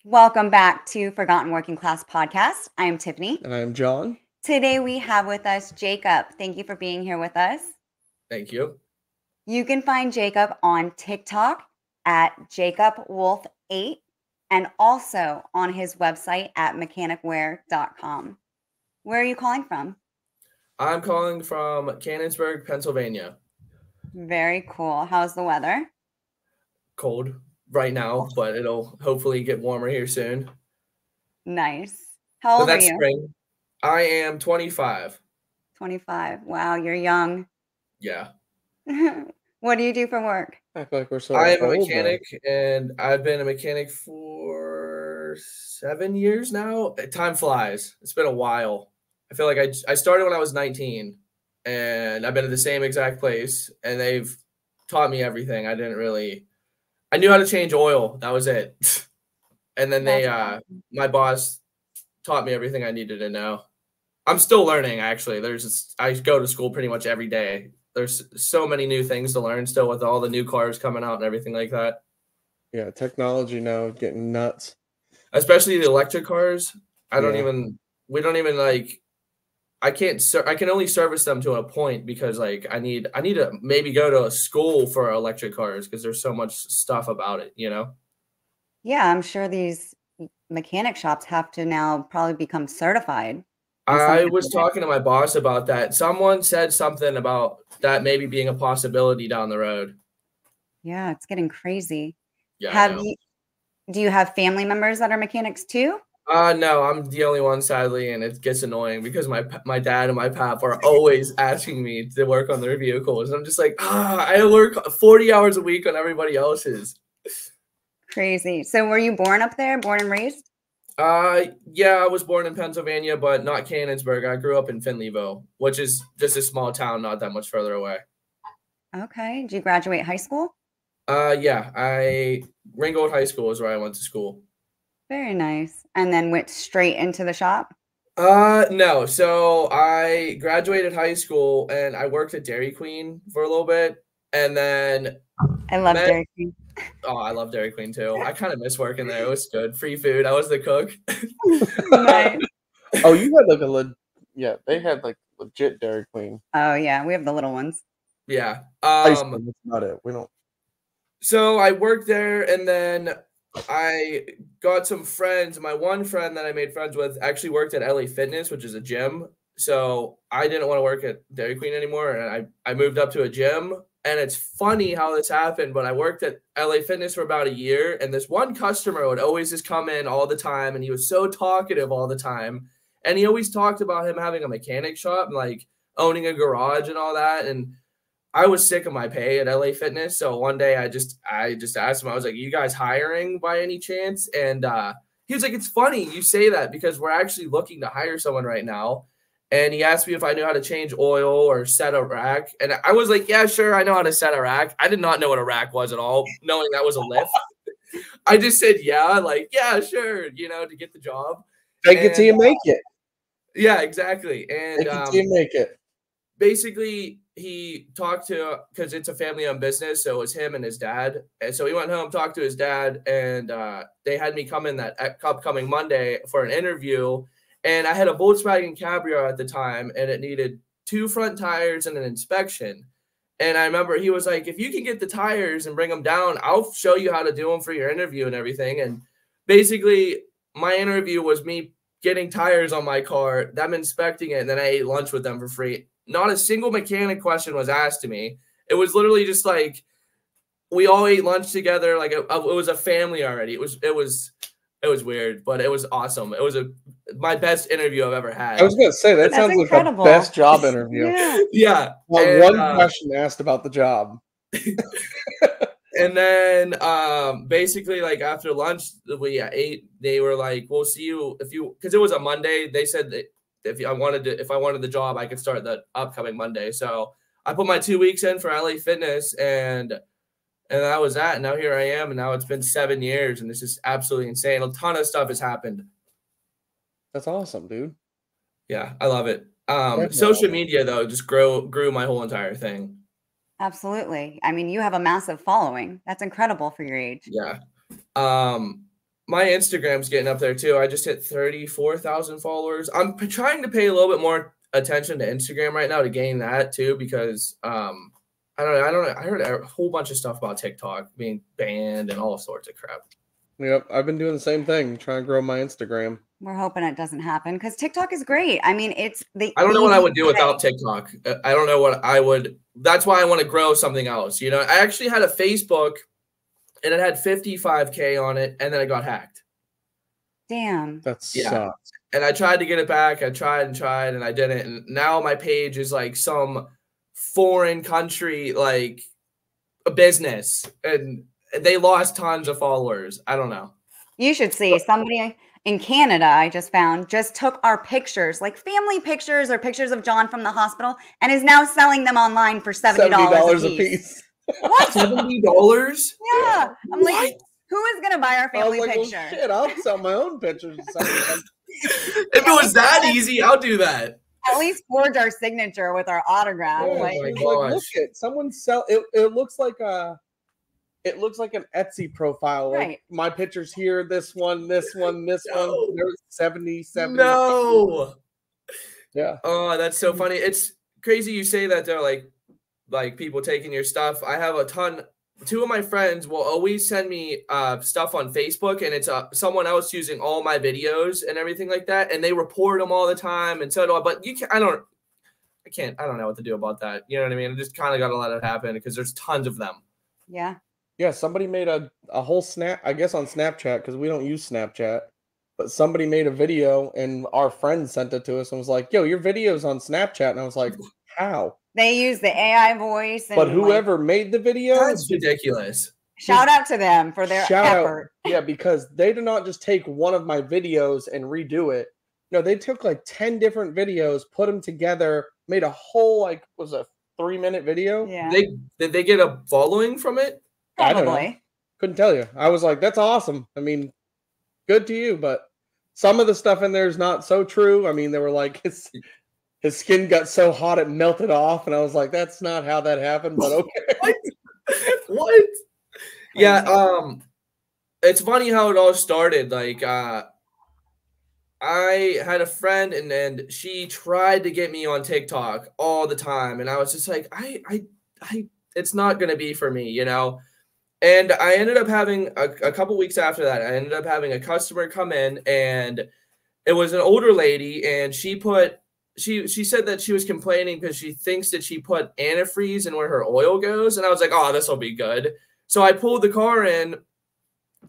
Welcome back to Forgotten Working Class Podcast. I am Tiffany. And I'm John. Today we have with us Jacob. Thank you for being here with us. Thank you. You can find Jacob on TikTok at Jakob Wolfe 8 and also on his website at mechanicwear.com. Where are you calling from? I'm calling from Canonsburg, Pennsylvania. Very cool. How's the weather? Cold right now, but it'll hopefully get warmer here soon. Nice. How old are you? Spring. I am 25. 25. Wow, you're young. Yeah. What do you do for work? I feel like we're so I am a mechanic, and I've been a mechanic for 7 years now. Time flies. It's been a while. I feel like I started when I was 19, and I've been at the same exact place, and they've taught me everything. I knew how to change oil. That was it. And then my boss taught me everything I needed to know. I'm still learning, actually. I go to school pretty much every day. There's so many new things to learn still with all the new cars coming out and everything like that. Yeah, technology now getting nuts. Especially the electric cars. I can only service them to a point because I need to maybe go to a school for electric cars because there's so much stuff about it, you know? Yeah, I'm sure these mechanic shops have to now probably become certified. I was talking to my boss about that. Someone said something about that maybe being a possibility down the road. Yeah, it's getting crazy. Yeah. Do you have family members that are mechanics too? No, I'm the only one, sadly, and it gets annoying because my dad and my pap are always asking me to work on their vehicles. I'm just like, I work 40 hours a week on everybody else's. Crazy. So were you born up there, born and raised? Yeah, I was born in Pennsylvania, but not Canonsburg. I grew up in Finleyville, which is just a small town, not that much further away. Okay. Did you graduate high school? Yeah, Ringgold High School is where I went to school. Very nice. And then went straight into the shop? No. So I graduated high school and I worked at Dairy Queen for a little bit, and then I love Dairy Queen. Oh, I love Dairy Queen too. I kind of miss working there. It was good. Free food. I was the cook. Nice. Oh, you had they had legit Dairy Queen. Oh yeah, we have the little ones. Yeah. That's not it. We don't. So I worked there, and then I got some friends. My one friend that I made friends with actually worked at LA Fitness, which is a gym. So I didn't want to work at Dairy Queen anymore, and I moved up to a gym. And it's funny how this happened, but I worked at LA Fitness for about a year, and this one customer would always just come in all the time, and he was so talkative all the time. And he always talked about him having a mechanic shop and owning a garage and all that. And I was sick of my pay at LA Fitness. So one day I just asked him, I was like, "You guys hiring by any chance?" And he was like, "It's funny you say that because we're actually looking to hire someone right now." And he asked me if I knew how to change oil or set a rack. And I was like, "Yeah, sure, I know how to set a rack." I did not know what a rack was at all, knowing that was a lift. I just said, yeah, sure, to get the job. Take it till you make it. Yeah, exactly. And take it till you make it. Basically, he talked to, because it's a family-owned business, so it was him and his dad. And so he went home, talked to his dad, and they had me come in that upcoming Monday for an interview. And I had a Volkswagen Cabrio at the time, and it needed 2 front tires and an inspection. And I remember he was like, "If you can get the tires and bring them down, I'll show you how to do them for your interview and everything." And basically, my interview was me getting tires on my car, them inspecting it, and then I ate lunch with them for free. Not a single mechanic question was asked to me. It was literally just we all ate lunch together. It was a family already. It was weird, but it was awesome. It was my best interview I've ever had. I was going to say, that sounds incredible. Like the best job interview. Yeah. One question asked about the job. And then basically after lunch we ate, they were like, "We'll see you because it was a Monday." They said that if I wanted the job, I could start the upcoming Monday. So I put my 2 weeks in for LA Fitness, and that was that. And now here I am, and now it's been 7 years, and this is absolutely insane. A ton of stuff has happened. That's awesome, dude. Yeah, I love it. Social media, though, just grew my whole entire thing. Absolutely. I mean, you have a massive following. That's incredible for your age. Yeah. my Instagram's getting up there too. I just hit 34,000 followers. I'm trying to pay a little bit more attention to Instagram right now to gain that too, because I don't know. I heard a whole bunch of stuff about TikTok being banned and all sorts of crap. Yep, I've been doing the same thing, trying to grow my Instagram. We're hoping it doesn't happen because TikTok is great. I mean, it's the I don't know what I would do easiest way. without TikTok. I don't know what I would. That's why I want to grow something else. You know, I actually had a Facebook and it had 55K on it, and then it got hacked. Damn. That Yeah. sucks. And I tried to get it back. I tried, and I didn't. And now my page is like some foreign country, like a business, and they lost tons of followers. I don't know. You should see somebody in Canada I just found just took our pictures, like family pictures or pictures of John from the hospital, and is now selling them online for $70 a piece. What? $70? Yeah. I'm What? like, who is going to buy our I was family like, well, picture? shit, I'll sell my own pictures. If it was that easy, I'll do that. At least forge our signature with our autograph. Yeah, Like, my it's like, look gosh. at someone sell it. It looks like an Etsy profile. Like Right. my pictures here, this one, this one, this No. one. There's 70. No. Yeah. Oh, that's so funny. It's crazy you say that though, like people taking your stuff. I have a ton. Two of my friends will always send me stuff on Facebook, and it's someone else using all my videos and everything like that, and they report them all the time, and so do I. But you can't. I don't know what to do about that. You know what I mean? I just kind of got to let it happen because there's tons of them. yeah. Yeah, somebody made a whole snap, I guess on Snapchat, because we don't use Snapchat. But somebody made a video and our friend sent it to us and was like, yo, your video's on Snapchat. And I was like, how? They use the AI voice. And But whoever made the video, That's ridiculous. shout out to them for their shout effort. out. Yeah, because they did not just take one of my videos and redo it. No, they took like 10 different videos, put them together, made a whole, like, was a 3-minute video. Yeah. Did they get a following from it? I don't know. Probably. Couldn't tell you. I was like, that's awesome. I mean, good to you, but some of the stuff in there is not so true. I mean, they were like, his skin got so hot it melted off, and I was like, that's not how that happened, but okay. What? Yeah, it's funny how it all started. Like, I had a friend, and she tried to get me on TikTok all the time, and I was just like, I it's not gonna be for me, you know. And I ended up having a couple weeks after that, I ended up having a customer come in, and it was an older lady, and she said that she was complaining because she thinks that she put antifreeze in where her oil goes. And I was like, oh, this will be good. So I pulled the car in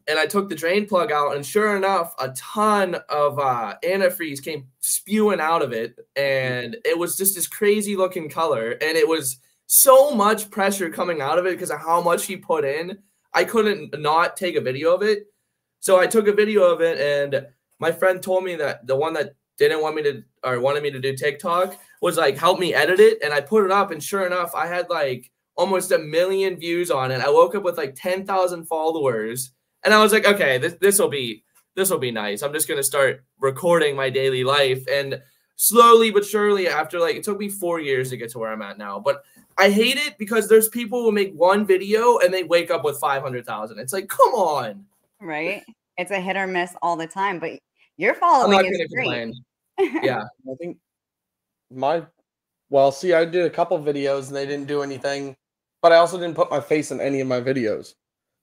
and I took the drain plug out, and sure enough, a ton of antifreeze came spewing out of it. And it was just this crazy looking color. And it was so much pressure coming out of it because of how much she put in. I couldn't not take a video of it. So I took a video of it, and my friend told me that the one that didn't want me to, or wanted me to do TikTok, was like, help me edit it. And I put it up, and sure enough, I had like almost 1 million views on it. I woke up with like 10,000 followers, and I was like, okay, this will be nice. I'm just going to start recording my daily life. And slowly but surely, after like, it took me 4 years to get to where I'm at now. But I hate it because there's people who make one video and they wake up with 500,000. It's like, come on. Right? It's a hit or miss all the time, but your I'm following not is going to great. complain. Yeah. I think see, I did a couple videos and they didn't do anything, but I also didn't put my face in any of my videos.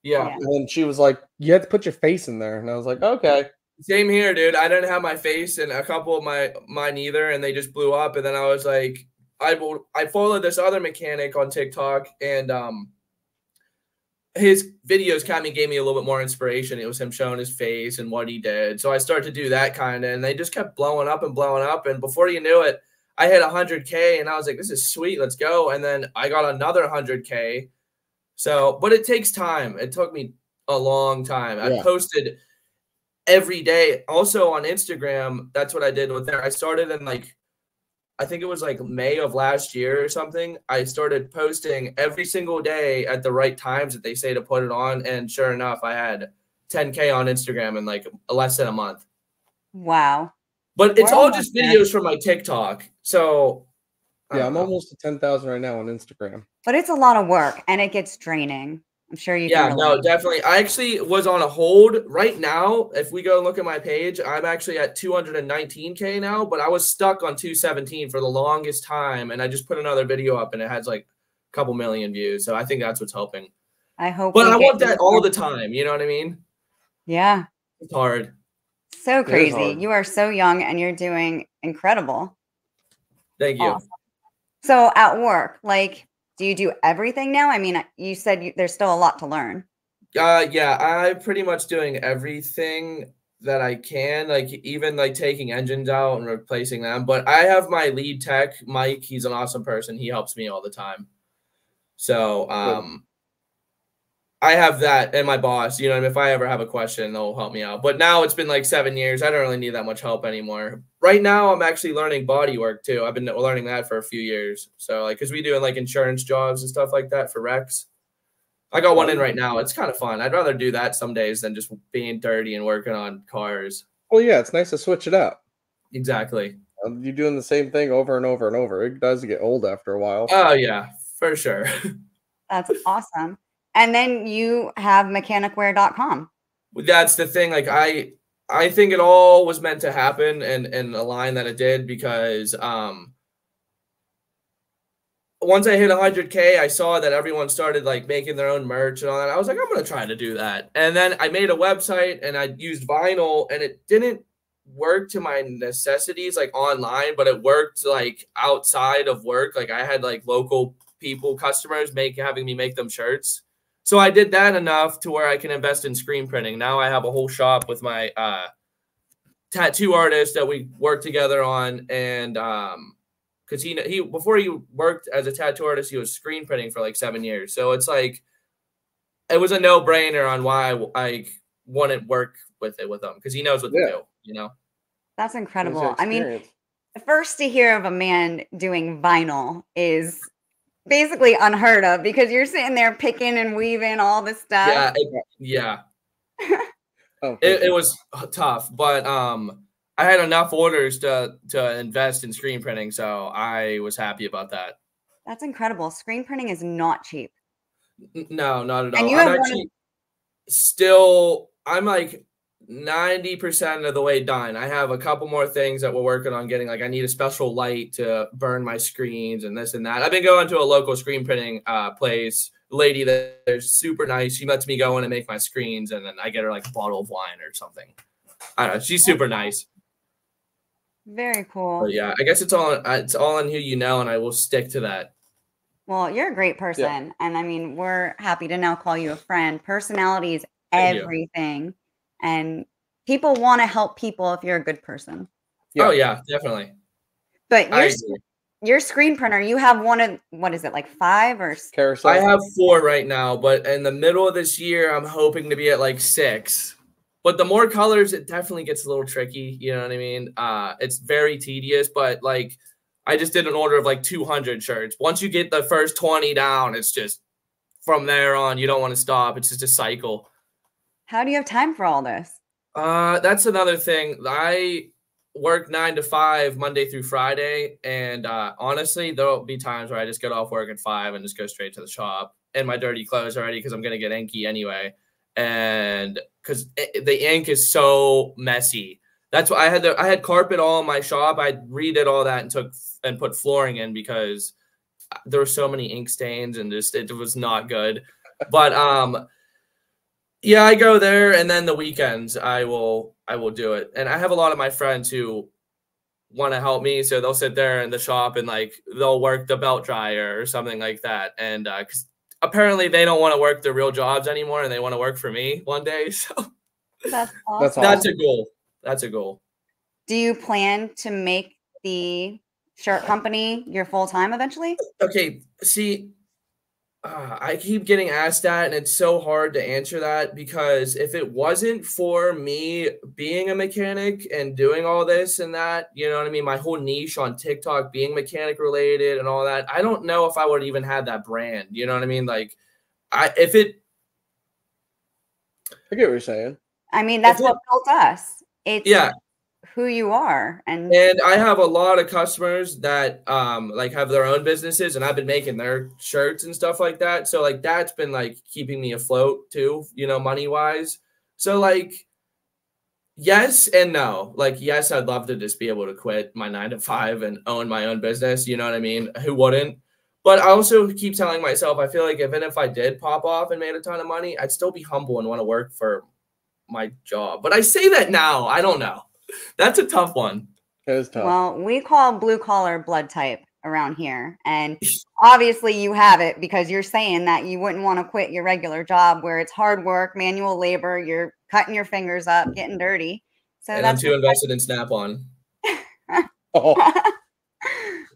Yeah. Yeah. And then she was like, you have to put your face in there. And I was like, okay. Same here, dude. I didn't have my face in a couple of mine either, and they just blew up. And then I was like, I followed this other mechanic on TikTok, and his videos kind of gave me a little bit more inspiration. It was him showing his face and what he did. So I started to do that kind of, and they just kept blowing up and blowing up. And before you knew it, I hit 100K, and I was like, this is sweet. Let's go. And then I got another 100K. So, but it takes time. It took me a long time. Yeah. I posted every day. Also on Instagram, that's what I did with there. I started in like, I think it was like May of last year or something. I started posting every single day at the right times that they say to put it on. And sure enough, I had 10K on Instagram in like less than a month. Wow. But it's We're all almost just videos from my TikTok. So I Yeah, don't I'm know. almost to 10,000 right now on Instagram. But it's a lot of work and it gets draining. I'm sure you Yeah, can no, relate. definitely. I actually was on a hold right now. If we go and look at my page, I'm actually at 219K now, but I was stuck on 217 for the longest time. And I just put another video up and it has like a couple million views. So I think that's what's helping. I hope But we I get want that more. all the time. You know what I mean? Yeah. It's hard. So It is crazy. hard. You are so young and you're doing incredible. Thank you. Awesome. So at work, like, do you do everything now? I mean, you said there's still a lot to learn. Yeah, I'm pretty much doing everything that I can, like even like taking engines out and replacing them. But I have my lead tech, Mike. He's an awesome person. He helps me all the time. So I have that and my boss, you know, if I ever have a question, they'll help me out. But now it's been like 7 years. I don't really need that much help anymore. Right now, I'm actually learning body work too. I've been learning that for a few years. So like, cause we do like insurance jobs and stuff like that for wrecks. I got one in right now. It's kind of fun. I'd rather do that some days than just being dirty and working on cars. Well, yeah, it's nice to switch it up. Exactly. You're doing the same thing over and over and over. It does get old after a while. Oh yeah, for sure. That's awesome. And then you have mechanicwear.com. That's the thing. Like I think it all was meant to happen and align that it did because once I hit 100K, I saw that everyone started like making their own merch and all that. I was like, I'm going to try to do that. And then I made a website and I used vinyl and it didn't work to my necessities like online, but it worked like outside of work. Like I had like local people, customers having me make them shirts. So I did that enough to where I can invest in screen printing. Now I have a whole shop with my tattoo artist that we work together on. And because he before he worked as a tattoo artist, he was screen printing for like 7 years. So it's like it was a no-brainer on why I wouldn't work with him because he knows what to do, you know. That's incredible. I mean, first to hear of a man doing vinyl is basically unheard of because you're sitting there picking and weaving all this stuff. Yeah. It was tough, but I had enough orders to invest in screen printing, so I was happy about that. That's incredible. Screen printing is not cheap. No, not at all. And you I'm like 90% of the way done. I have a couple more things that we're working on getting. Like I need a special light to burn my screens and this and that. I've been going to a local screen printing place. Lady that is super nice. She lets me go in and make my screens, and then I get her like a bottle of wine or something. I don't know. She's super nice. Very cool. But yeah, I guess it's all on who you know, and I will stick to that. Well, you're a great person, and I mean, we're happy to now call you a friend. Personality is everything, and people want to help people if you're a good person. Yeah. Oh yeah, definitely. But your screen printer, you have one of, what is it, like 5 or? Carousel? I have 4 right now, but in the middle of this year, I'm hoping to be at like 6. But the more colors, it definitely gets a little tricky. You know what I mean? It's very tedious, but like I just did an order of like 200 shirts. Once you get the first 20 down, it's just from there on, you don't want to stop. It's just a cycle. How do you have time for all this? That's another thing. I work 9 to 5 Monday through Friday, and honestly, there'll be times where I just get off work at 5 and just go straight to the shop in my dirty clothes already because I'm gonna get inky anyway, and because the ink is so messy. That's why I had carpet all in my shop. I redid all that and put flooring in because there were so many ink stains and just it was not good. But yeah, I go there, and then the weekends I will do it. And I have a lot of my friends who want to help me, so they'll sit there in the shop and like they'll work the belt dryer or something like that. And because apparently they don't want to work their real jobs anymore, and they want to work for me one day. So that's awesome. That's a goal. That's a goal. Do you plan to make the shirt company your full time eventually? Okay, see. I keep getting asked that, and it's so hard to answer that because if it wasn't for me being a mechanic and doing all this and that, you know what I mean, my whole niche on TikTok being mechanic related and all that, I don't know if I would even have that brand. You know what I mean? Like, I get what you're saying. I mean, that's what built us. who you are. And I have a lot of customers that like have their own businesses, and I've been making their shirts and stuff like that. So like that's been like keeping me afloat too, you know, money wise. So like yes and no. Like yes, I'd love to just be able to quit my 9 to 5 and own my own business. You know what I mean? Who wouldn't? But I also keep telling myself, I feel like even if I did pop off and made a ton of money, I'd still be humble and want to work for my job. But I say that now. I don't know. That's a tough one. It is tough. well, we call blue collar blood type around here. And obviously you have it because you're saying that you wouldn't want to quit your regular job where it's hard work, manual labor, you're cutting your fingers up, getting dirty. So And I'm that's too invested in Snap-on. Oh,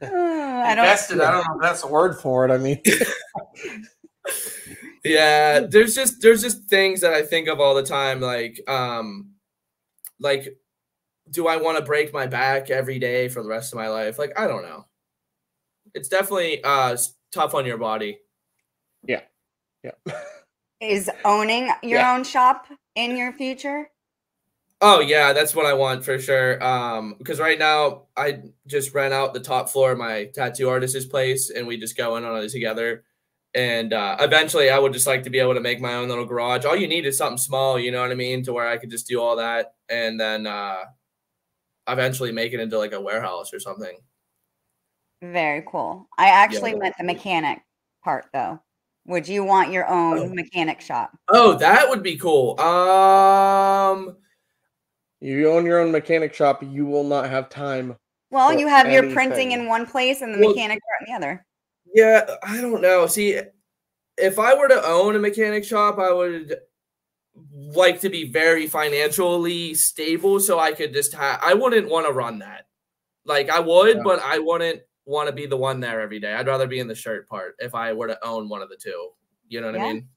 I invested. I don't know if that's a word for it. I mean, Yeah, there's just things that I think of all the time, like do I want to break my back every day for the rest of my life? Like I don't know. It's definitely tough on your body. yeah. Is owning your own shop in your future? Oh yeah, that's what I want for sure. Because right now I just rent out the top floor of my tattoo artist's place, and we just go in on it together. And eventually, I would just like to be able to make my own little garage. All you need is something small, you know what I mean, to where I could just do all that, and then eventually make it into like a warehouse or something. Very cool. I actually meant the mechanic part though. Would you want your own mechanic shop? Oh, that would be cool. You own your own mechanic shop, you will not have time. Well, for you have your printing anything. in one place and the Well, mechanic part in the other. Yeah, I don't know. See, if I were to own a mechanic shop, I would like to be very financially stable so I could just I wouldn't want to run that. Like I would, but I wouldn't want to be the one there every day. I'd rather be in the shirt part if I were to own one of the two. You know what I mean?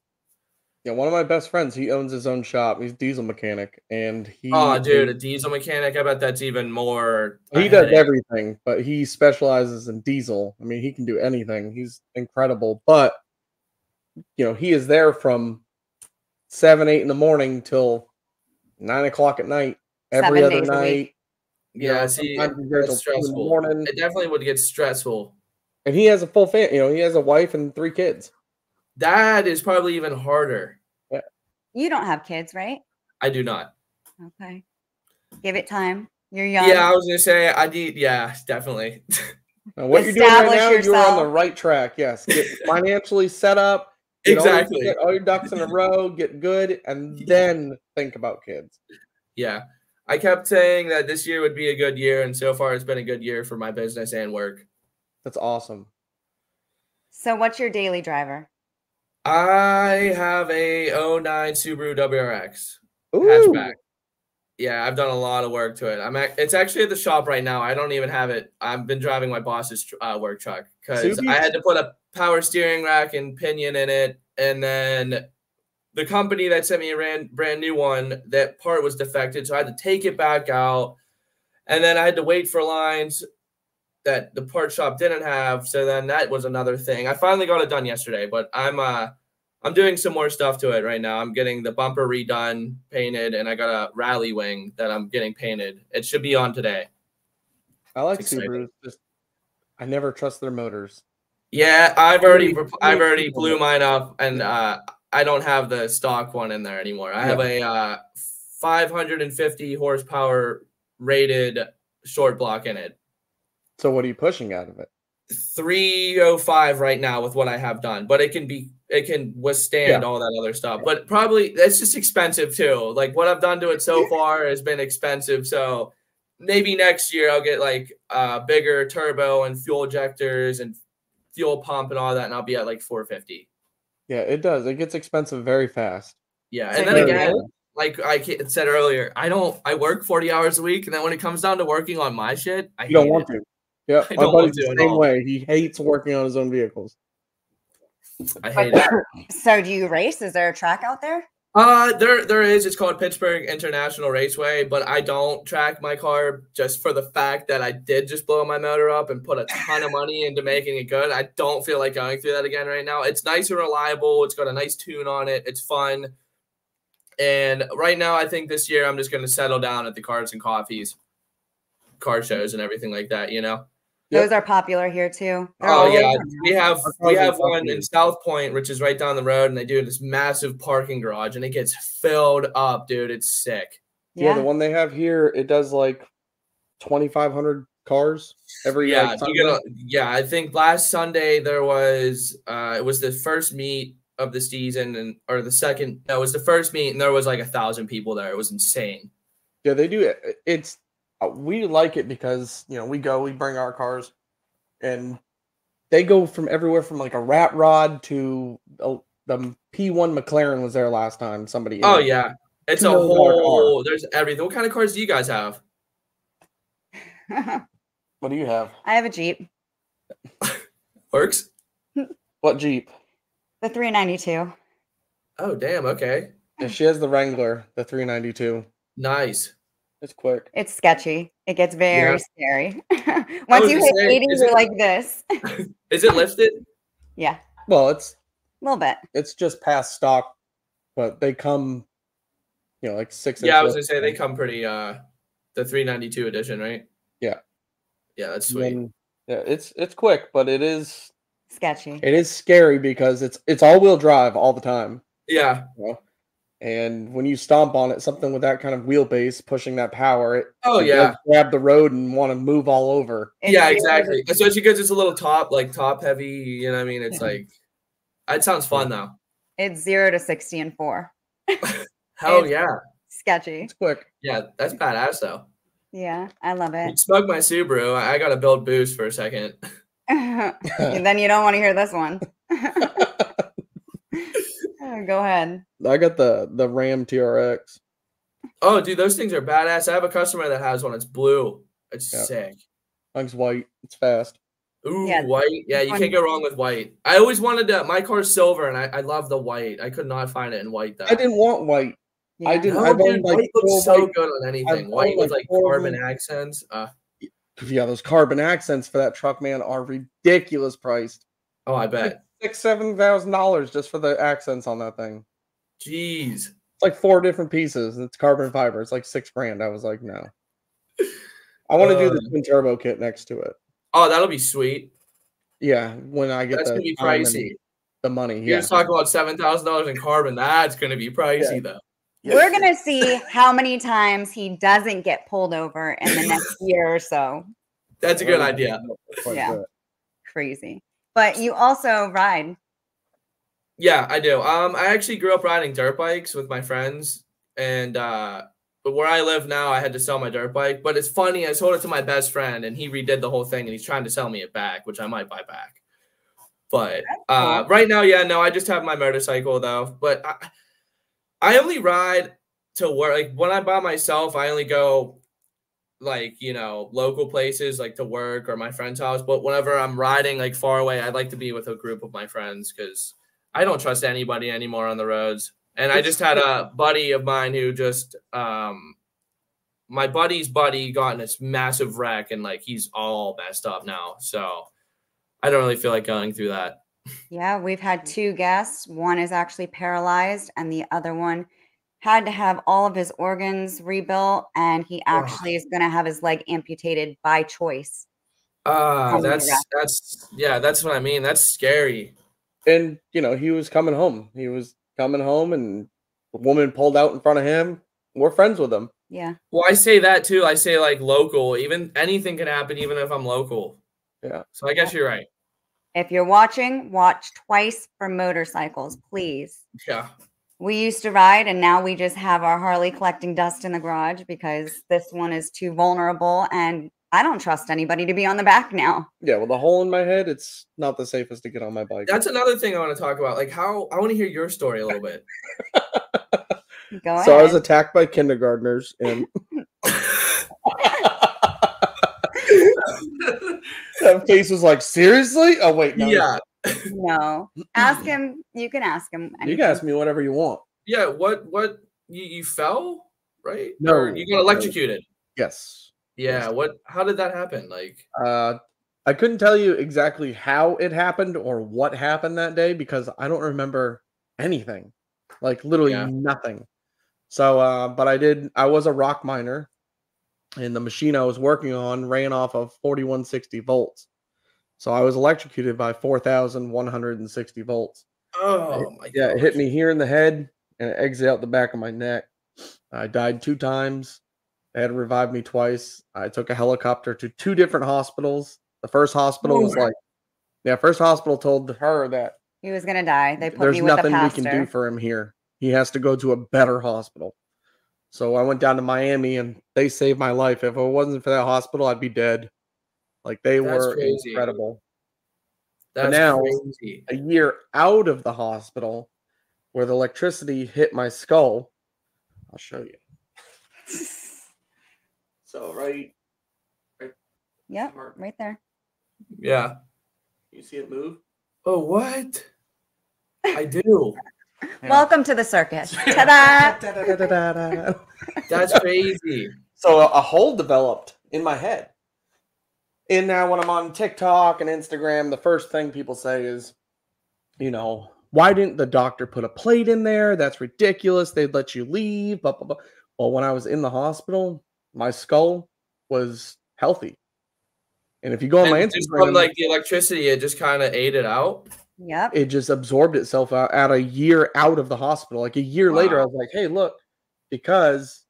Yeah, one of my best friends, he owns his own shop. He's a diesel mechanic, and Oh, dude, a diesel mechanic. I bet that's even more. He does everything, but he specializes in diesel. I mean, he can do anything. He's incredible. But you know, he is there from 7, 8 in the morning till 9 o'clock at night, every 7 other days a week. night. Yeah, see, sometimes he's there till that's 2 in the stressful. morning. It definitely would get stressful. And he has a full family. You know, he has a wife and 3 kids. That is probably even harder. Yeah. You don't have kids, right? I do not. Okay. Give it time. You're young. Yeah, I was gonna say I need. Yeah, definitely. Now, what you're doing right Establish now, you're on yourself. the right track. Yes, get financially set up. Get Exactly. all your ducks in a row. Get good, and then think about kids. Yeah, I kept saying that this year would be a good year, and so far it's been a good year for my business and work. That's awesome. So what's your daily driver? I have a '09 Subaru WRX Ooh. hatchback. Yeah, I've done a lot of work to it. It's actually at the shop right now. I don't even have it. I've been driving my boss's work truck because I had to put a power steering rack and pinion in it, and then the company that sent me a brand new one, that part was defected, so I had to take it back out, and then I had to wait for lines that the part shop didn't have. So then that was another thing. I finally got it done yesterday, but I'm doing some more stuff to it right now. I'm getting the bumper redone, painted, and I got a rally wing that I'm getting painted. It should be on today. I like Subarus. Just I never trust their motors. Yeah, I've already blew mine up, and I don't have the stock one in there anymore. I have a 550 horsepower rated short block in it. So what are you pushing out of it? 305 right now with what I have done, but it can withstand all that other stuff. But probably it's just expensive too. Like what I've done to it so far has been expensive. So maybe next year I'll get like bigger turbo and fuel injectors and fuel pump and all that, and I'll be at like 450. Yeah, it does. It gets expensive very fast. Yeah, and then again, like I said earlier, I work 40 hours a week, and then when it comes down to working on my shit, you don't want to. Yeah, my buddy's the same all. way. He hates working on his own vehicles. I hate it. So do you race? Is there a track out there? There is. It's called Pittsburgh International Raceway, but I don't track my car just for the fact that I did just blow my motor up and put a ton of money into making it good. I don't feel like going through that again right now. It's nice and reliable. It's got a nice tune on it. It's fun. And right now, I think this year I'm just going to settle down at the Cards and Coffees. car shows and everything like that, you know? Those are popular here too. They're Oh all yeah, over now. we have one in South Point, which is right down the road, and they do this massive parking garage, and it gets filled up, dude. It's sick. Yeah, the one they have here, it does like 2,500 cars every Yeah, Sunday. I think last Sunday there was it was the first meet of the season, or the second. No, it was the first meet, and there was like 1,000 people there. It was insane. Yeah, they do it. It's we like it because we bring our cars, and they go from everywhere from like a rat rod to the P1 McLaren was there last time. Somebody. Oh yeah, it's a whole. There's everything. What kind of cars do you guys have? What do you have? I have a Jeep. Works. What Jeep? The 392. Oh damn. Okay. Yeah, she has the Wrangler, the 392. Nice. It's quick. It's sketchy. It gets very scary. Once you hit 80, you're like this. Is it lifted? Yeah. Well, it's a little bit. It's just past stock, but they come, like 6 inches. Yeah, I was gonna say they come pretty. The 392 edition, right? Yeah. Yeah, that's sweet. Yeah, it's quick, but it is sketchy. It is scary because it's all-wheel drive all the time. Yeah. And when you stomp on it, something with that kind of wheelbase pushing that power, it grab the road and want to move all over. Yeah, exactly. Especially because it's a little top heavy. You know what I mean? It's like, it sounds fun though. It's 0 to 60 in 4. Hell yeah. Sketchy. It's quick. Yeah, that's badass though. Yeah, I love it. You smug my Subaru. I gotta build boost for a second. And then you don't want to hear this one. Go ahead. I got the Ram TRX. Oh, dude, those things are badass. I have a customer that has one. It's blue. It's sick. Mine's white. It's fast. Ooh, white. Yeah, you can't go wrong with white. I always wanted to. My car's silver, and I love the white. I could not find it in white though. I didn't want white. Yeah. I didn't. No, dude, white looks so good on anything. White with like carbon accents. Yeah, those carbon accents for that truck, man, are ridiculous priced. Oh, I bet. $6,000-$7,000 just for the accents on that thing. Jeez. It's like 4 different pieces. It's carbon fiber. It's like $6,000. I was like, no. I want to do the twin turbo kit next to it. Oh, that'll be sweet. Yeah, when I get that's gonna be pricey. The money. You're just talking about $7,000 in carbon. That's gonna be pricey though. We're gonna see how many times he doesn't get pulled over in the next year or so. That's a good idea. Yeah, crazy. But you also ride. Yeah, I do. I actually grew up riding dirt bikes with my friends, and but where I live now, I had to sell my dirt bike. But it's funny, I sold it to my best friend, and he redid the whole thing, and he's trying to sell me it back, which I might buy back. But right now, I just have my motorcycle though. But I only ride to work. Like when I'm by myself, I only go like, local places like to work or my friend's house. But whenever I'm riding like far away, I'd like to be with a group of my friends because I don't trust anybody anymore on the roads. And I just had a buddy of mine who just, my buddy's buddy got in this massive wreck and like he's all messed up now. So I don't really feel like going through that. Yeah, we've had 2 guests. One is actually paralyzed and the other one had to have all of his organs rebuilt, and he actually is going to have his leg amputated by choice. That's what I mean. That's scary. And, he was coming home. He was coming home, and the woman pulled out in front of him. We're friends with him. Yeah. Well, I say that too. I say like local. Even anything can happen, even if I'm local. Yeah. So I guess you're right. If you're watching, watch twice for motorcycles, please. Yeah. We used to ride, and now we just have our Harley collecting dust in the garage because this one is too vulnerable, and I don't trust anybody to be on the back now. Yeah, with a hole in my head, it's not the safest to get on my bike. That's another thing I want to talk about. Like I want to hear your story a little bit. Go ahead. So I was attacked by kindergartners, and that face was like, seriously? Oh, wait, no. Yeah. No. Ask him. You can ask him anything. You can ask me whatever you want. Yeah, what you fell, right? No. Or you got electrocuted. Yes. Yeah, how did that happen? Like I couldn't tell you exactly how it happened or what happened that day because I don't remember anything. Like literally nothing. So but I was a rock miner and the machine I was working on ran off of 4160 volts. So I was electrocuted by 4,160 volts. Oh my Yeah, god. it hit me here in the head and it exited out the back of my neck. I died 2 times. They had to revive me twice. I took a helicopter to 2 different hospitals. The first hospital was like, first hospital told her that He was gonna die. They put there's me with the nothing we can do pastor. for him here. He has to go to a better hospital. So I went down to Miami and they saved my life. If it wasn't for that hospital, I'd be dead. Like they That's were crazy. incredible. But That's now, crazy. a year out of the hospital, where the electricity hit my skull, I'll show you. So right. Yep, right there. Yeah. You see it move? Oh, what? I do. Welcome to the circus. Ta-da! That's crazy. So a hole developed in my head. And now when I'm on TikTok and Instagram, the first thing people say is, why didn't the doctor put a plate in there? That's ridiculous. They'd let you leave. Blah, blah, blah. Well, when I was in the hospital, my skull was healthy. And if you go on my Instagram, just from like the electricity, it just kind of ate it out. Yep. It just absorbed itself out at a year out of the hospital. Like a year later, I was like, hey, look, because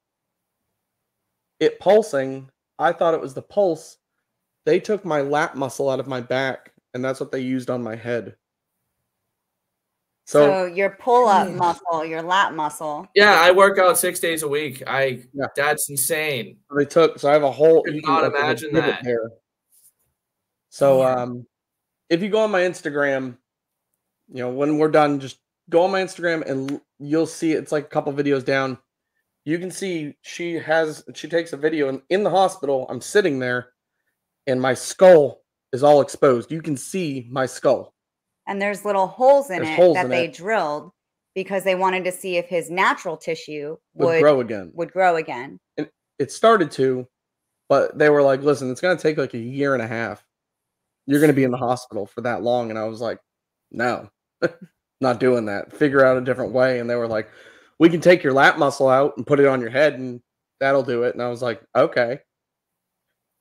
it pulsing, I thought it was the pulse. They took my lat muscle out of my back, and that's what they used on my head. So your pull-up muscle, your lat muscle. Yeah, I work out 6 days a week. That's insane. So I have a whole. You cannot imagine that. There. So if you go on my Instagram, when we're done, just go on my Instagram and you'll see it's like a couple videos down. You can see she takes a video and in the hospital, I'm sitting there and my skull is all exposed. You can see my skull. And there's little holes in it that they drilled because they wanted to see if his natural tissue would grow again. And it started to, but they were like, listen, it's going to take like a year and a half. You're going to be in the hospital for that long. And I was like, no, not doing that. Figure out a different way. And they were like, we can take your lat muscle out and put it on your head and that'll do it. And I was like, okay.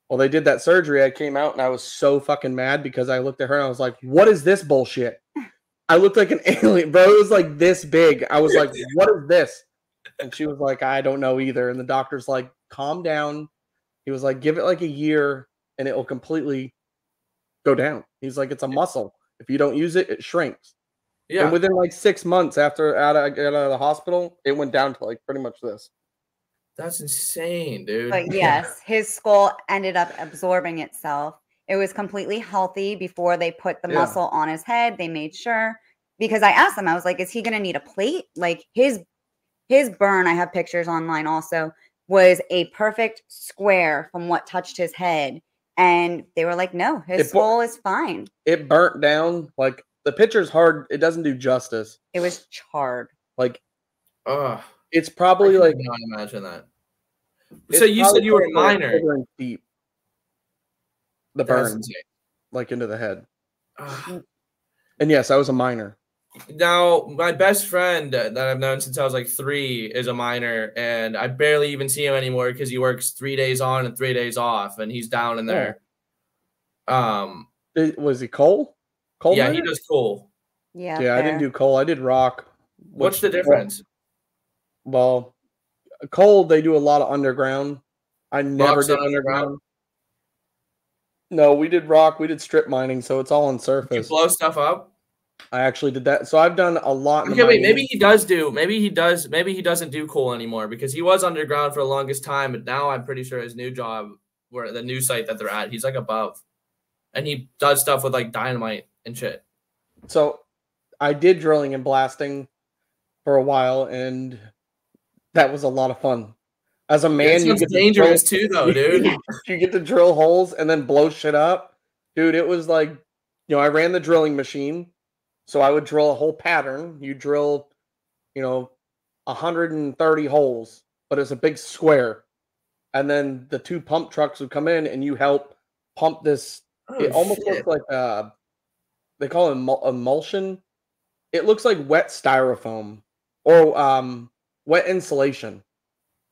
Well, they did that surgery. I came out and I was so fucking mad because I looked at her and I was like, what is this bullshit? I looked like an alien, bro. It was like this big. I was like, what is this? And she was like, I don't know either. And the doctor's like, calm down. He was like, give it like a year and it will completely go down. He's like, it's a muscle. If you don't use it, it shrinks. Yeah. And within like 6 months after I got out of the hospital, it went down to like pretty much this. That's insane, dude. But yes, his skull ended up absorbing itself. It was completely healthy before they put the muscle on his head. They made sure, because I asked him, I was like, is he going to need a plate? Like his burn, I have pictures online also, was a perfect square from what touched his head. And they were like, no, his skull is fine. It burnt down. Like the picture's hard. It doesn't do justice. It was charred. Like, it's probably like. I cannot imagine that. So you said you were a minor. Deep. The burn, like into the head. And yes, I was a minor. Now, my best friend that I've known since I was like 3 is a minor, and I barely even see him anymore because he works 3 days on and 3 days off, and he's down in there. Was he coal? Coal? Yeah, he does coal. Yeah. Yeah, I didn't do coal. I did rock. What's the difference? Well, coal, they do a lot of underground. I never did underground. No, we did rock. We did strip mining, so it's all on surface. You blow stuff up? I actually did that. So I've done a lot. Okay, wait. Maybe he does do. Maybe he does. Maybe he doesn't do coal anymore because he was underground for the longest time. But now I'm pretty sure his new job, where the new site that they're at, he's like above, and he does stuff with like dynamite and shit. So I did drilling and blasting for a while, and that was a lot of fun. As a man, you get dangerous too, though, dude. You get to drill holes and then blow shit up, dude. It was like, I ran the drilling machine, so I would drill a whole pattern. You drill, 130 holes, but it's a big square, and then the 2 pump trucks would come in and you help pump this. It almost looks like they call it emulsion. It looks like wet styrofoam or wet insulation.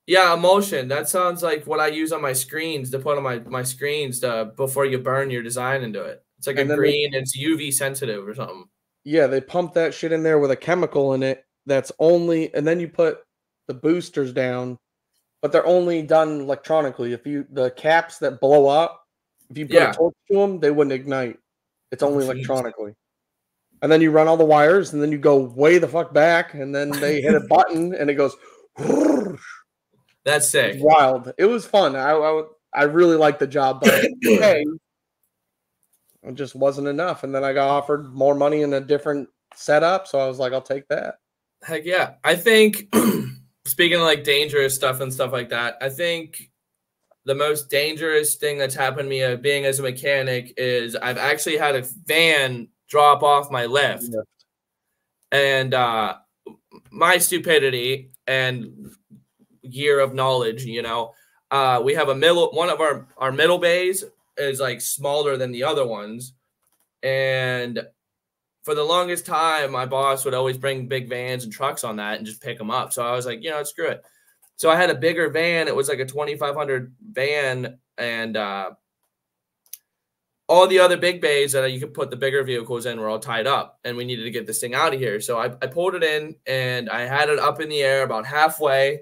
Yeah, emulsion. That sounds like what I use on my screens to put on my screens before you burn your design into it. It's like a And then green, it's UV sensitive or something. they pump that shit in there with a chemical in it that's only, and then you put the boosters down, but they're only done electronically. The caps that blow up, if you put a torch to them, they wouldn't ignite. It's only electronically. And then you run all the wires, and then you go way the fuck back, and then they hit a button, and it goes. That's sick. It was wild. It was fun. I really liked the job, but hey, it just wasn't enough. And then I got offered more money in a different setup, so I was like, I'll take that. Heck yeah. I think, speaking of like dangerous stuff and stuff like that, I think the most dangerous thing that's happened to me being as a mechanic is I've actually had a van drop off my lift. And my stupidity and year of knowledge, we have one of our middle bays is like smaller than the other ones, and for the longest time my boss would always bring big vans and trucks on that and just pick them up. So I was like, screw it. So I had a bigger van. It was like a 2,500 van, and all the other big bays that you could put the bigger vehicles in were all tied up, and we needed to get this thing out of here. So I pulled it in, and I had it up in the air about halfway,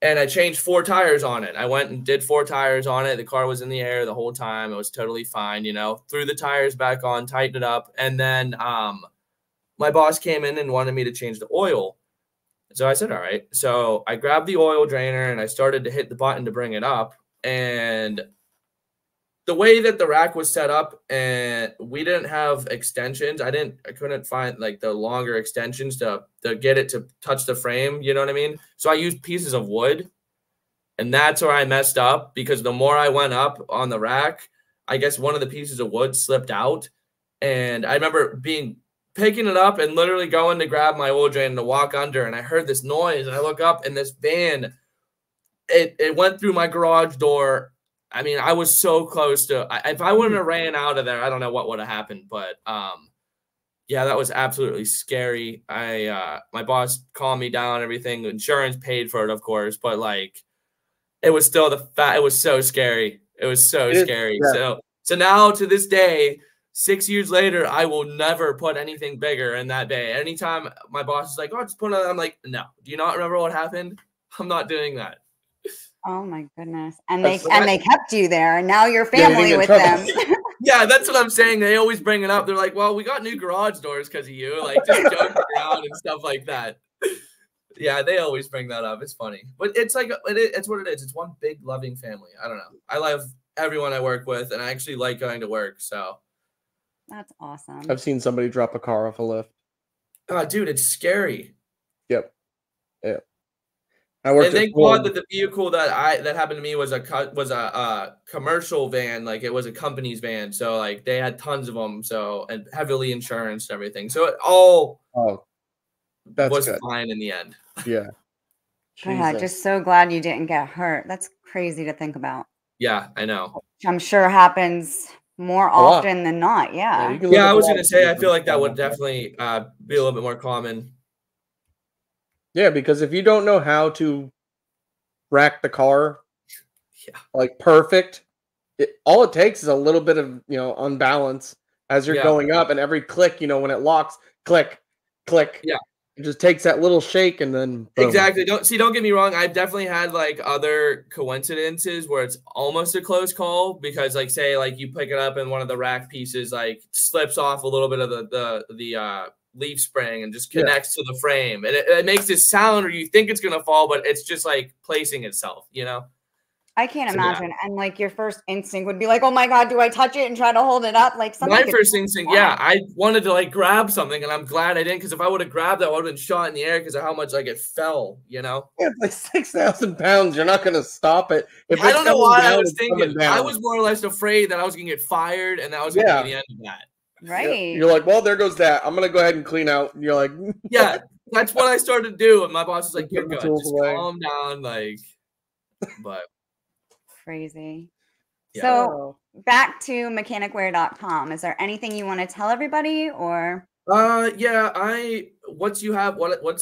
and I changed 4 tires on it. I went and did 4 tires on it. The car was in the air the whole time. It was totally fine, threw the tires back on, tightened it up. And then my boss came in and wanted me to change the oil. So I said, all right. So I grabbed the oil drainer, and I started to hit the button to bring it up. And the way that the rack was set up, and we didn't have extensions. I couldn't find like the longer extensions to get it to touch the frame. You know what I mean? So I used pieces of wood, and that's where I messed up, because the more I went up on the rack, I guess one of the pieces of wood slipped out. And I remember picking it up and literally going to grab my oil drain to walk under, and I heard this noise, and I look up, and this van, it went through my garage door. I mean, I was so close to, if I wouldn't have ran out of there, I don't know what would have happened. But yeah, that was absolutely scary. My boss calmed me down, everything. Insurance paid for it, of course, but like, it was still it was so scary. It was so scary. Yeah. So now to this day, 6 years later, I will never put anything bigger in that bay. Anytime my boss is like, oh, just put it on, I'm like, no, do you not remember what happened? I'm not doing that. Oh my goodness. And they kept you there, and now you're family with them. Yeah, that's what I'm saying. They always bring it up. They're like, well, we got new garage doors because of you. Like, just joking around and stuff like that. Yeah, they always bring that up. It's funny. But it's like, it's what it is. It's one big loving family. I don't know. I love everyone I work with, and I actually like going to work. So that's awesome. I've seen somebody drop a car off a lift. Oh, dude, it's scary. Yep. Yeah. And thank God that the vehicle that happened to me was a commercial van, like it was a company's van, so like they had tons of them, and heavily insurance and everything, so it all was fine in the end. Yeah. God, just so glad you didn't get hurt. That's crazy to think about. Yeah, I know. I'm sure happens more often than not. Yeah. Yeah, I was gonna say, I feel like that would definitely be a little bit more common. Yeah, because if you don't know how to rack the car, like perfect, all it takes is a little bit of unbalance as you're going up, and every click, when it locks, click, click. Yeah, it just takes that little shake, and then boom. Exactly. Don't get me wrong. I've definitely had like other coincidences where it's almost a close call, because like say like you pick it up and one of the rack pieces like slips off a little bit of the leaf spring and just connects to the frame, and it makes this sound where you think it's gonna fall, but it's just like placing itself. I can't imagine. And like your first instinct would be like, oh my God, do I touch it and try to hold it up? Like my first instinct, I wanted to like grab something, and I'm glad I didn't, because if I would have grabbed that, I would have been shot in the air because of how much like it fell. Yeah, it's like 6,000 pounds. You're not gonna stop it. I don't know why I was thinking. I was more or less afraid that I was gonna get fired, and that was gonna be the end of that. Right. You're like, well, there goes that. I'm gonna go ahead and clean out. And you're like, yeah, that's what I started to do. And my boss was like, you're good. Just calm down. Like, but crazy. Yeah. So back to mechanicwear.com. Is there anything you want to tell everybody, or? Yeah, what's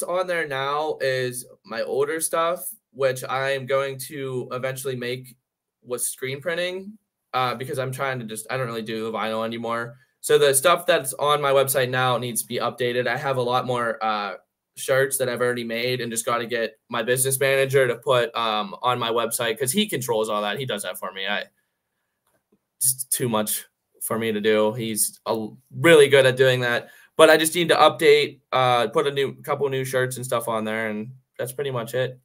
on there now is my older stuff, which I am going to eventually make with screen printing because I'm trying to I don't really do the vinyl anymore. So the stuff that's on my website now needs to be updated. I have a lot more shirts that I've already made and just got to get my business manager to put on my website because he controls all that. He does that for me. It's too much for me to do. He's really good at doing that. But I just need to update, put a couple new shirts and stuff on there, and that's pretty much it.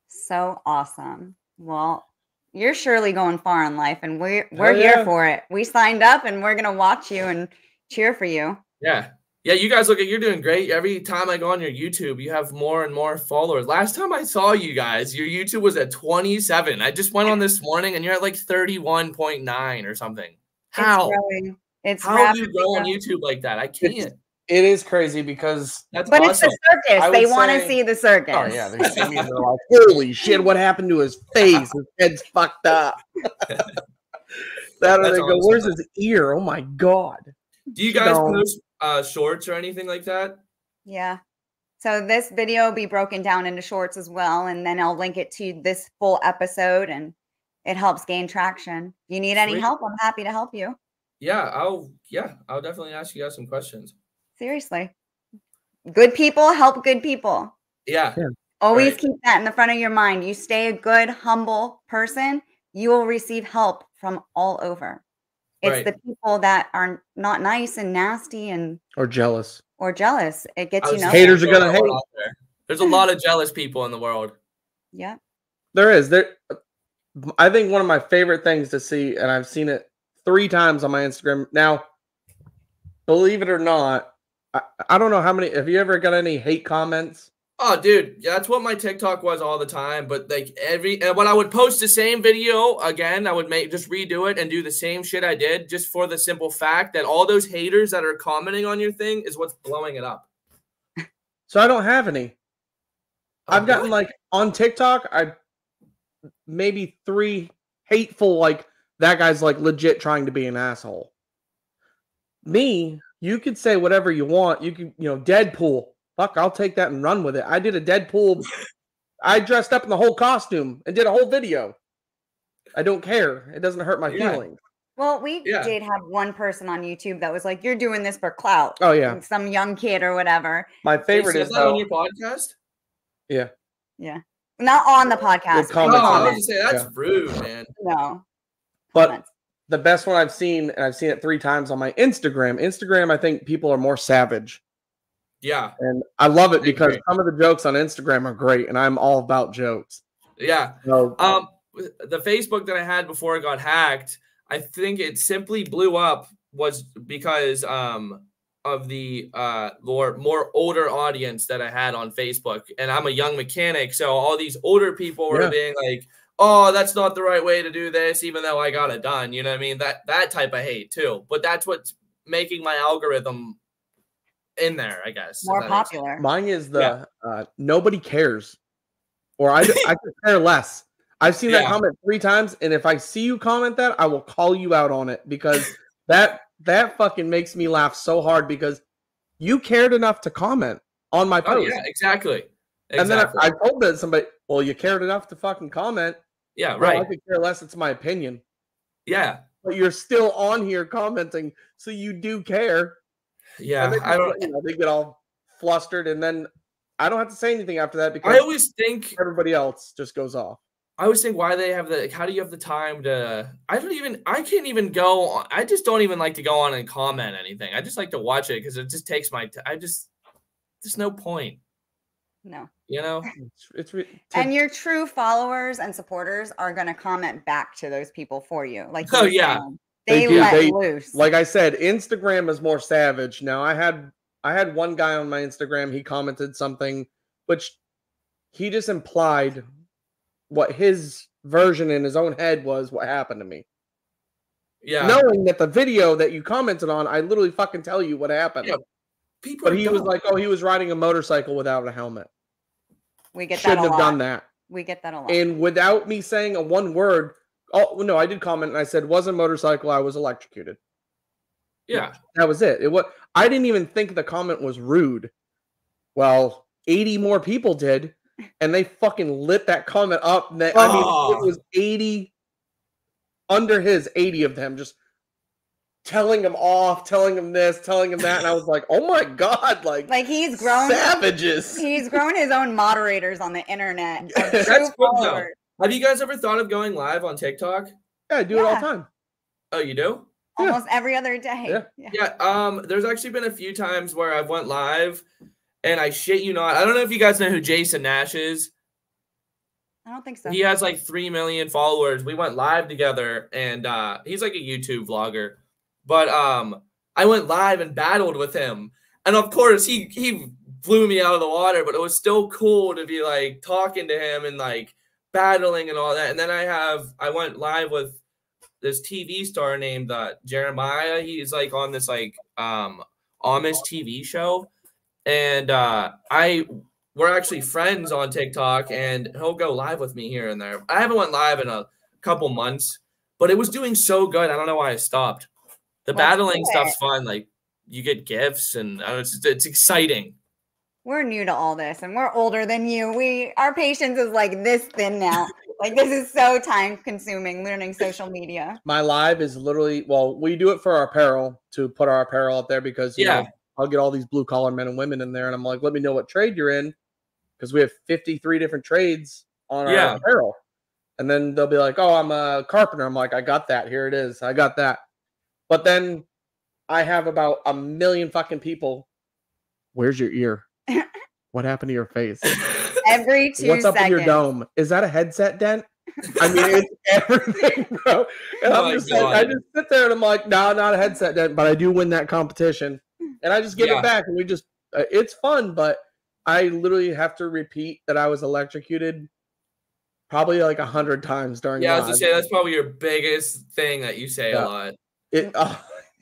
So awesome. Well, you're surely going far in life, and we're here for it. We signed up, and we're gonna watch you and cheer for you. Yeah. You guys you're doing great. Every time I go on your YouTube, you have more and more followers. Last time I saw you guys, your YouTube was at 27. I just went on this morning, and you're at like 31.9 or something. How? It's how do you go on YouTube like that? I can't. It is crazy because it's a circus. They want to see the circus. Oh yeah, they see me and they're like, "Holy shit! What happened to his face? His head's fucked up." That or they go, "Where's his ear? Oh my god!" Do you guys post shorts or anything like that? Yeah. So this video will be broken down into shorts as well, and then I'll link it to this full episode, and it helps gain traction. If you need any help, I'm happy to help you. Yeah, I'll definitely ask you guys some questions. Seriously. Good people help good people. Yeah. Always keep that in the front of your mind. You stay a good, humble person, you will receive help from all over. It's the people that are not nice and nasty and or jealous. It gets you nowhere. Haters are gonna hate. There's a lot of jealous people in the world. Yeah. There is. I think one of my favorite things to see, and I've seen it 3 times on my Instagram. Now, believe it or not, I don't know how many. Have you ever got any hate comments? Oh, dude, that's what my TikTok was all the time. But like when I would post the same video again, I would just redo it and do the same shit I did, just for the simple fact that all those haters that are commenting on your thing is what's blowing it up. So I don't have any. I've gotten like on TikTok, maybe 3 hateful, like that guy's like legit trying to be an asshole. Me, you could say whatever you want. You could, Deadpool. Fuck, I'll take that and run with it. I did a Deadpool. I dressed up in the whole costume and did a whole video. I don't care. It doesn't hurt my feelings. Well, we did have one person on YouTube that was like, "You're doing this for clout." Oh yeah, like some young kid or whatever. My favorite is that on your podcast. Yeah, not on the podcast. I was gonna say that's rude, man. No, but the best one I've seen, and I've seen it 3 times on my Instagram. Instagram, I think people are more savage. Yeah. And I love it because some of the jokes on Instagram are great, and I'm all about jokes. Yeah. So, the Facebook that I had before it got hacked, I think it simply blew up was because of the more older audience that I had on Facebook. And I'm a young mechanic, so all these older people were being like, "Oh, that's not the right way to do this," even though I got it done. You know what I mean? That type of hate too. But that's what's making my algorithm in there, I guess. More popular. Mine is the nobody cares. Or I could care less. I've seen that comment 3 times, and if I see you comment that, I will call you out on it because that fucking makes me laugh so hard because you cared enough to comment on my post. Oh, yeah, exactly. And then I told that somebody, well, you cared enough to fucking comment. Yeah, right. Well, I could care less. It's my opinion. Yeah. But you're still on here commenting, so you do care. Yeah. They get all flustered, and then I don't have to say anything after that because I always think everybody else just goes off. I always think why they have how do you have the time to, I can't even go on, I just don't even like to go on and comment anything. I just like to watch it because it just takes there's no point. No. And your true followers and supporters are going to comment back to those people for you. Like, they let loose. Like I said, Instagram is more savage. Now I had one guy on my Instagram, he commented something which he just implied what his version in his own head was what happened to me. Yeah. Knowing that the video that you commented on, I literally fucking tell you what happened. Yeah. But he was like, "Oh, he was riding a motorcycle without a helmet." We get Shouldn't that a lot. have done that. We get that a lot. And without me saying a one word, oh no, I did comment and I said, "Wasn't a motorcycle, I was electrocuted." Yeah. That was it. I didn't even think the comment was rude. Well, 80 more people did. and they fucking lit that comment up. And I mean, it was 80 under his 80 of them just telling him off, telling him this, telling him that, and I was like, "Oh my god!" Like he's grown savages. He's grown his own moderators on the internet. That's good though. Have you guys ever thought of going live on TikTok? Yeah, I do it all the time. Oh, you do? Almost every other day. Yeah. There's actually been a few times where I've went live, and I shit you not. I don't know if you guys know who Jason Nash is. I don't think so. He has like 3 million followers. We went live together, and he's like a YouTube vlogger. But I went live and battled with him, and of course he blew me out of the water. But it was still cool to be like talking to him and like battling and all that. And then I went live with this TV star named Jeremiah. He's like on this like Amish TV show, and we're actually friends on TikTok, and he'll go live with me here and there. I haven't went live in a couple months, but it was doing so good. I don't know why I stopped. The battling stuff's fun. Like you get gifts, and it's exciting. We're new to all this, and we're older than you. Our patience is like this thin now. Like this is so time consuming learning social media. My live is literally, we do it for our apparel, to put our apparel out there, because you know, I'll get all these blue collar men and women in there, and I'm like, let me know what trade you're in, because we have 53 different trades on our apparel. And then they'll be like, oh, I'm a carpenter. I'm like, I got that. Here it is. I got that. But then I have about 1 million fucking people. Where's your ear? What happened to your face? Every 2 seconds. What's up with your dome? Is that a headset dent? I mean, it's everything, bro. And I'm just like, I just sit there and I'm like, no, not a headset dent, but I do win that competition. And I just give it back, and we just, it's fun, but I literally have to repeat that I was electrocuted probably like 100 times during. Yeah, I was gonna say that's probably your biggest thing that you say a lot.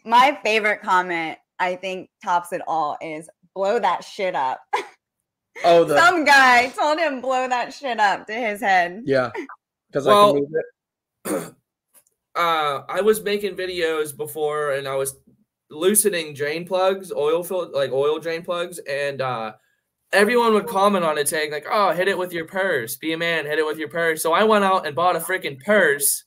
My favorite comment, I think, tops it all is blow that shit up. Oh, some guy told him blow that shit up to his head. Yeah, because I can move it. I was making videos before, and I was loosening drain plugs, oil drain plugs, and everyone would comment on it saying like, "Oh, hit it with your purse, be a man, hit it with your purse." So I went out and bought a freaking purse,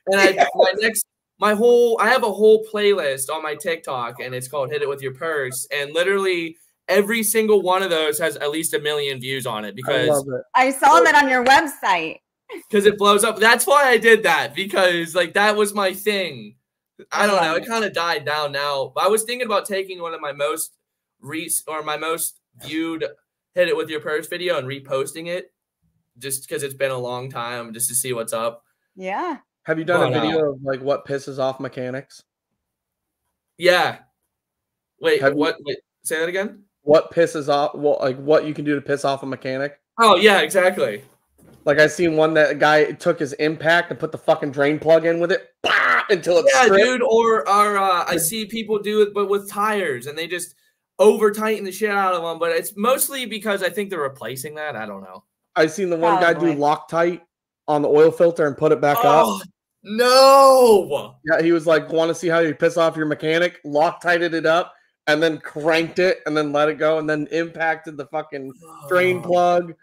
and I have a whole playlist on my TikTok, and it's called "Hit It With Your Purse," and literally every single one of those has at least 1 million views on it, because I saw that on your website. Because it blows up. That's why I did that, because like that was my thing. I don't know. It kind of died down now. But I was thinking about taking one of my most viewed "Hit It With Your Purse" video and reposting it, just because it's been a long time, just to see what's up. Yeah. Have you done a video of like what pisses off mechanics? Yeah. Wait, what? Wait, say that again. What pisses off? Well, like what you can do to piss off a mechanic? Oh yeah, exactly. Like I seen one that a guy took his impact and put the fucking drain plug in with it, until it's stripped. Dude. Or I see people do it, but with tires, and they just over tighten the shit out of them. But it's mostly because I think they're replacing that. I don't know. I seen the one guy do Loctite on the oil filter and put it back up. No. Yeah, he was like, want to see how you piss off your mechanic? Loctited it up and then cranked it and then let it go and then impacted the fucking drain plug.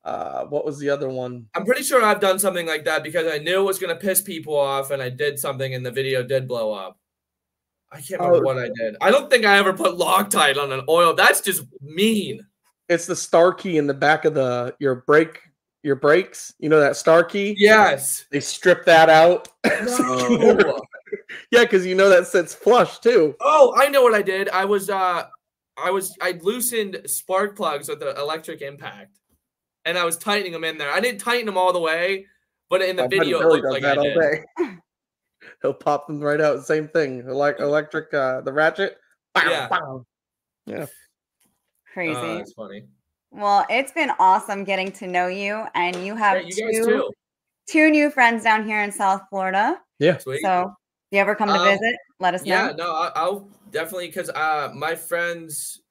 What was the other one? I'm pretty sure I've done something like that, because I knew it was going to piss people off, and I did something, and the video did blow up. I can't remember what I did. I don't think I ever put Loctite on an oil. That's just mean. It's the star key in the back of your brakes. You know that star key? Yes. They strip that out. No. Yeah, because you know that sits flush too. Oh, I know what I did. I loosened spark plugs with the electric impact, and I was tightening them in there. I didn't tighten them all the way, but in the video it looked like I did. He'll pop them right out. Same thing. Like electric, the ratchet. Yeah. Yeah. Crazy. That's funny. Well, it's been awesome getting to know you, and you have two new friends down here in South Florida. Yeah. Sweet. So, if you ever come to visit, let us know. Yeah, no, I'll definitely, because my friends'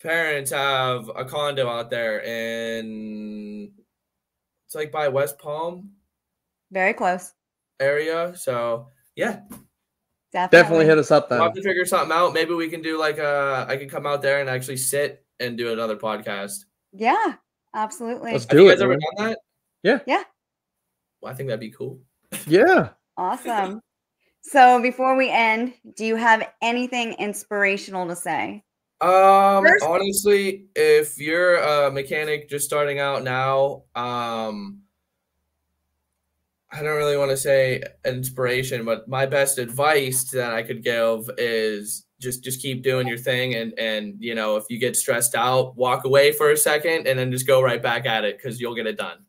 parents have a condo out there, and it's like by West Palm. Very close. Area. So, yeah. Definitely hit us up then. We'll have to figure something out. Maybe we can do I can come out there and actually sit and do another podcast. Yeah. Absolutely. Let's Have do you it, guys ever man. done that? Yeah. Well, I think that'd be cool. Yeah. Awesome. So before we end, do you have anything inspirational to say? First, Honestly, if you're a mechanic just starting out now, I don't really want to say inspiration, but my best advice that I could give is just keep doing your thing, and you know, if you get stressed out, walk away for a second and then just go right back at it because you'll get it done.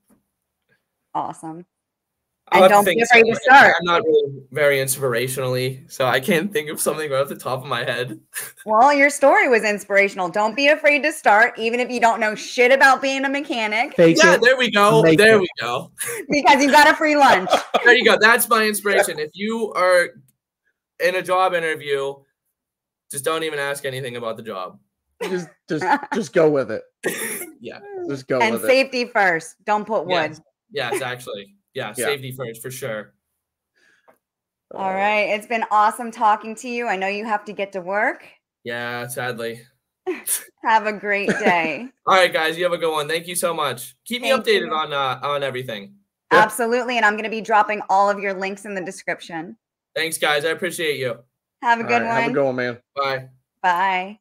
awesome. I'll And have to don't think be of afraid to something. start. I'm not really very inspirationally, so I can't think of something right off the top of my head. Well, your story was inspirational. Don't be afraid to start, even if you don't know shit about being a mechanic, Fake Yeah, it. there we go. Make There it. we go. because you got a free lunch. There you go. That's my inspiration. If you are in a job interview, just don't even ask anything about the job. Just go with it. Yeah. Just go And with it. safety first. Don't put wood. Yes, actually. Yeah, safety first for sure. All right. It's been awesome talking to you. I know you have to get to work. Yeah, sadly. Have a great day. All right, guys, you have a good one. Thank you so much. Keep me Thank updated you. on everything. Yeah. Absolutely. And I'm going to be dropping all of your links in the description. Thanks, guys. I appreciate you. Have a All good right, one. have a good one, man. Bye. Bye.